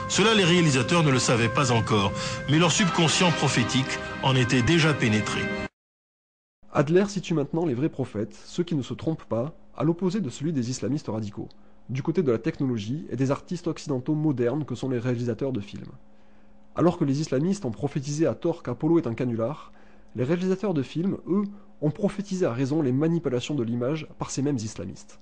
Cela, les réalisateurs ne le savaient pas encore, mais leur subconscient prophétique en était déjà pénétré. Adler situe maintenant les vrais prophètes, ceux qui ne se trompent pas, à l'opposé de celui des islamistes radicaux, du côté de la technologie et des artistes occidentaux modernes que sont les réalisateurs de films. Alors que les islamistes ont prophétisé à tort qu'Apollo est un canular, les réalisateurs de films, eux, ont prophétisé à raison les manipulations de l'image par ces mêmes islamistes.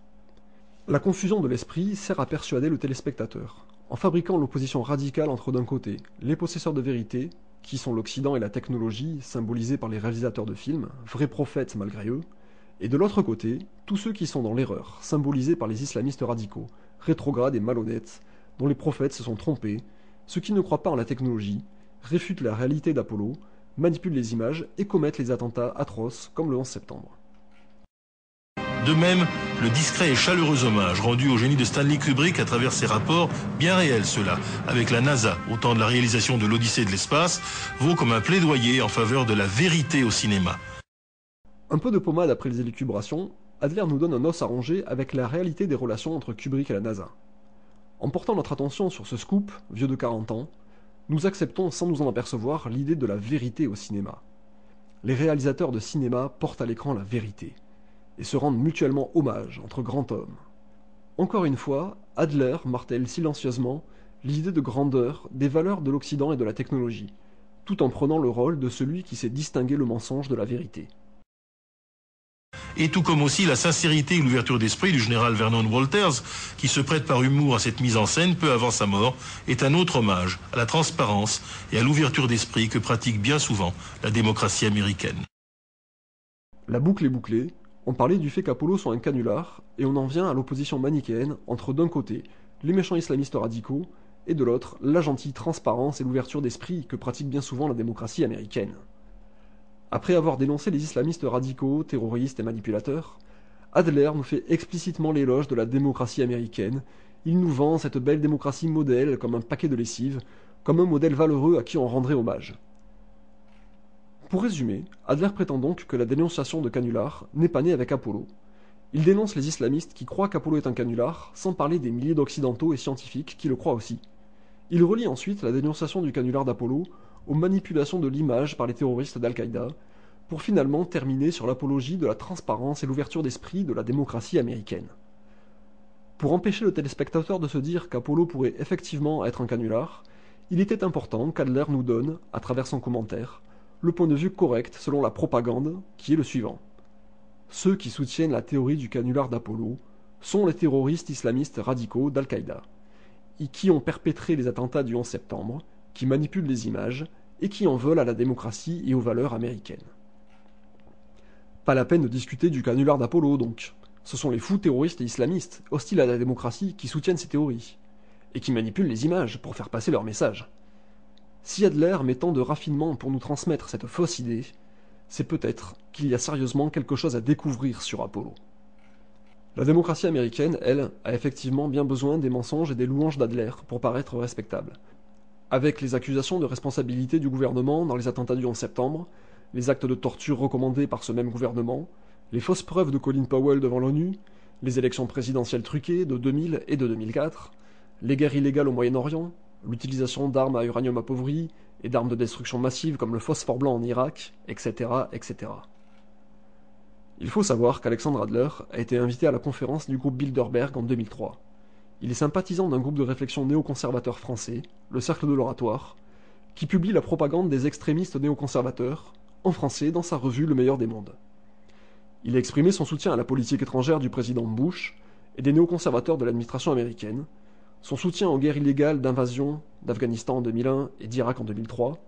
La confusion de l'esprit sert à persuader le téléspectateur, en fabriquant l'opposition radicale entre d'un côté les possesseurs de vérité, qui sont l'Occident et la technologie, symbolisés par les réalisateurs de films, vrais prophètes malgré eux, et de l'autre côté, tous ceux qui sont dans l'erreur, symbolisés par les islamistes radicaux, rétrogrades et malhonnêtes, dont les prophètes se sont trompés, ceux qui ne croient pas en la technologie, réfutent la réalité d'Apollo, manipulent les images et commettent les attentats atroces comme le 11 septembre. De même, le discret et chaleureux hommage rendu au génie de Stanley Kubrick à travers ses rapports, bien réels ceux-là, avec la NASA au temps de la réalisation de l'Odyssée de l'espace, vaut comme un plaidoyer en faveur de la vérité au cinéma. Un peu de pommade après les élucubrations, Adler nous donne un os à ronger avec la réalité des relations entre Kubrick et la NASA. En portant notre attention sur ce scoop, vieux de 40 ans, nous acceptons sans nous en apercevoir l'idée de la vérité au cinéma. Les réalisateurs de cinéma portent à l'écran la vérité et se rendent mutuellement hommage entre grands hommes. Encore une fois, Adler martèle silencieusement l'idée de grandeur des valeurs de l'Occident et de la technologie, tout en prenant le rôle de celui qui sait distinguer le mensonge de la vérité. Et tout comme aussi la sincérité et l'ouverture d'esprit du général Vernon Walters, qui se prête par humour à cette mise en scène peu avant sa mort, est un autre hommage à la transparence et à l'ouverture d'esprit que pratique bien souvent la démocratie américaine. La boucle est bouclée. On parlait du fait qu'Apollo soit un canular, et on en vient à l'opposition manichéenne entre d'un côté les méchants islamistes radicaux, et de l'autre la gentille transparence et l'ouverture d'esprit que pratique bien souvent la démocratie américaine. Après avoir dénoncé les islamistes radicaux, terroristes et manipulateurs, Adler nous fait explicitement l'éloge de la démocratie américaine. Il nous vend cette belle démocratie modèle comme un paquet de lessive, comme un modèle valeureux à qui on rendrait hommage. Pour résumer, Adler prétend donc que la dénonciation de canular n'est pas née avec Apollo. Il dénonce les islamistes qui croient qu'Apollo est un canular, sans parler des milliers d'occidentaux et scientifiques qui le croient aussi. Il relie ensuite la dénonciation du canular d'Apollo aux manipulations de l'image par les terroristes d'Al-Qaïda, pour finalement terminer sur l'apologie de la transparence et l'ouverture d'esprit de la démocratie américaine. Pour empêcher le téléspectateur de se dire qu'Apollo pourrait effectivement être un canular, il était important qu'Adler nous donne, à travers son commentaire, le point de vue correct selon la propagande, qui est le suivant. Ceux qui soutiennent la théorie du canular d'Apollo sont les terroristes islamistes radicaux d'Al-Qaïda, et qui ont perpétré les attentats du 11 septembre, qui manipulent les images et qui en veulent à la démocratie et aux valeurs américaines. Pas la peine de discuter du canular d'Apollo, donc. Ce sont les fous terroristes et islamistes, hostiles à la démocratie, qui soutiennent ces théories, et qui manipulent les images pour faire passer leur message. Si Adler met tant de raffinement pour nous transmettre cette fausse idée, c'est peut-être qu'il y a sérieusement quelque chose à découvrir sur Apollo. La démocratie américaine, elle, a effectivement bien besoin des mensonges et des louanges d'Adler pour paraître respectable. Avec les accusations de responsabilité du gouvernement dans les attentats du 11 septembre, les actes de torture recommandés par ce même gouvernement, les fausses preuves de Colin Powell devant l'ONU, les élections présidentielles truquées de 2000 et de 2004, les guerres illégales au Moyen-Orient, l'utilisation d'armes à uranium appauvri et d'armes de destruction massive comme le phosphore blanc en Irak, etc., etc. Il faut savoir qu'Alexandre Adler a été invité à la conférence du groupe Bilderberg en 2003. Il est sympathisant d'un groupe de réflexion néoconservateur français, le Cercle de l'Oratoire, qui publie la propagande des extrémistes néoconservateurs, en français dans sa revue Le Meilleur des Mondes. Il a exprimé son soutien à la politique étrangère du président Bush et des néoconservateurs de l'administration américaine, son soutien aux guerres illégales d'invasion d'Afghanistan en 2001 et d'Irak en 2003.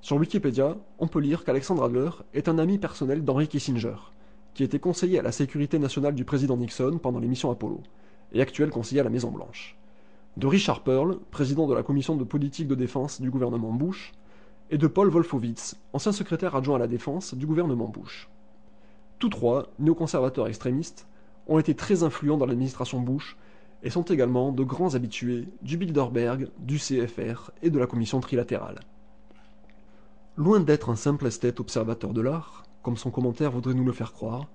Sur Wikipédia, on peut lire qu'Alexandre Adler est un ami personnel d'Henry Kissinger, qui était conseiller à la sécurité nationale du président Nixon pendant les missions Apollo, et actuel conseiller à la Maison-Blanche, de Richard Pearl, président de la commission de politique de défense du gouvernement Bush, et de Paul Wolfowitz, ancien secrétaire adjoint à la défense du gouvernement Bush. Tous trois, néoconservateurs extrémistes, ont été très influents dans l'administration Bush et sont également de grands habitués du Bilderberg, du CFR et de la commission trilatérale. Loin d'être un simple esthète observateur de l'art, comme son commentaire voudrait nous le faire croire,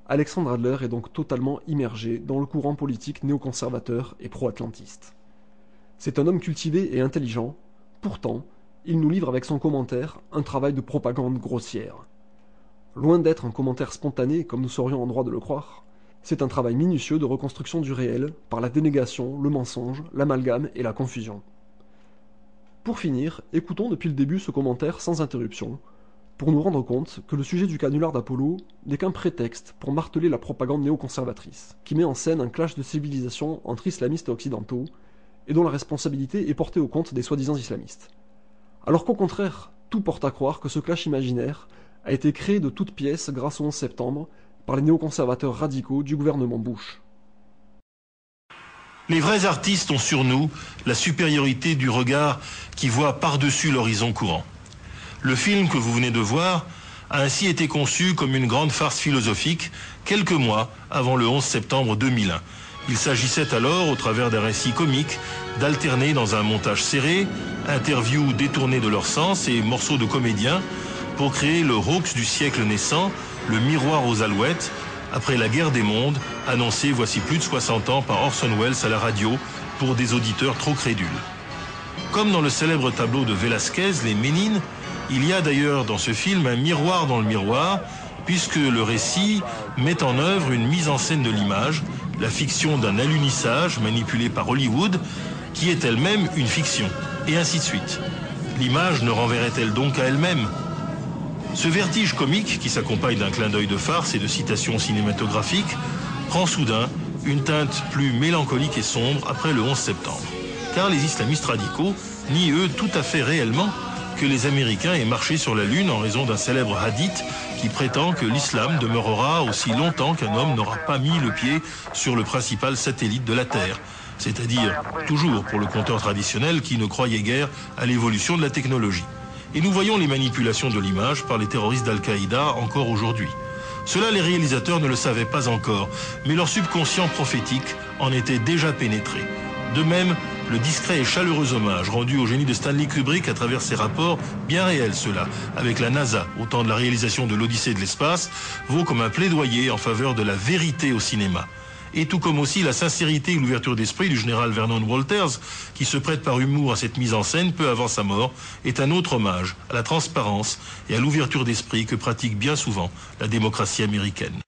Alexandre Adler est donc totalement immergé dans le courant politique néoconservateur et pro-atlantiste. C'est un homme cultivé et intelligent, pourtant, il nous livre avec son commentaire un travail de propagande grossière. Loin d'être un commentaire spontané comme nous serions en droit de le croire, c'est un travail minutieux de reconstruction du réel par la dénégation, le mensonge, l'amalgame et la confusion. Pour finir, écoutons depuis le début ce commentaire sans interruption, pour nous rendre compte que le sujet du canular d'Apollo n'est qu'un prétexte pour marteler la propagande néoconservatrice, qui met en scène un clash de civilisation entre islamistes et occidentaux, et dont la responsabilité est portée au compte des soi-disant islamistes. Alors qu'au contraire, tout porte à croire que ce clash imaginaire a été créé de toutes pièces grâce au 11 septembre par les néoconservateurs radicaux du gouvernement Bush. Les vrais artistes ont sur nous la supériorité du regard qui voit par-dessus l'horizon courant. Le film que vous venez de voir a ainsi été conçu comme une grande farce philosophique quelques mois avant le 11 septembre 2001. Il s'agissait alors, au travers d'un récit comique, d'alterner dans un montage serré, interviews détournées de leur sens et morceaux de comédiens pour créer le hoax du siècle naissant, le miroir aux alouettes, après la guerre des mondes, annoncée voici plus de 60 ans par Orson Welles à la radio pour des auditeurs trop crédules. Comme dans le célèbre tableau de Velázquez, Les Ménines, il y a d'ailleurs dans ce film un miroir dans le miroir, puisque le récit met en œuvre une mise en scène de l'image, la fiction d'un alunissage manipulé par Hollywood, qui est elle-même une fiction, et ainsi de suite. L'image ne renverrait-elle donc à elle-même ? Ce vertige comique, qui s'accompagne d'un clin d'œil de farce et de citations cinématographiques, prend soudain une teinte plus mélancolique et sombre après le 11 septembre. Car les islamistes radicaux nient eux tout à fait réellement que les Américains aient marché sur la Lune en raison d'un célèbre hadith qui prétend que l'islam demeurera aussi longtemps qu'un homme n'aura pas mis le pied sur le principal satellite de la Terre. C'est-à-dire toujours pour le conteur traditionnel qui ne croyait guère à l'évolution de la technologie. Et nous voyons les manipulations de l'image par les terroristes d'Al-Qaïda encore aujourd'hui. Cela, les réalisateurs ne le savaient pas encore, mais leur subconscient prophétique en était déjà pénétré. De même, le discret et chaleureux hommage rendu au génie de Stanley Kubrick à travers ses rapports, bien réels ceux-là, avec la NASA au temps de la réalisation de l'Odyssée de l'espace, vaut comme un plaidoyer en faveur de la vérité au cinéma. Et tout comme aussi la sincérité et l'ouverture d'esprit du général Vernon Walters, qui se prête par humour à cette mise en scène peu avant sa mort, est un autre hommage à la transparence et à l'ouverture d'esprit que pratique bien souvent la démocratie américaine.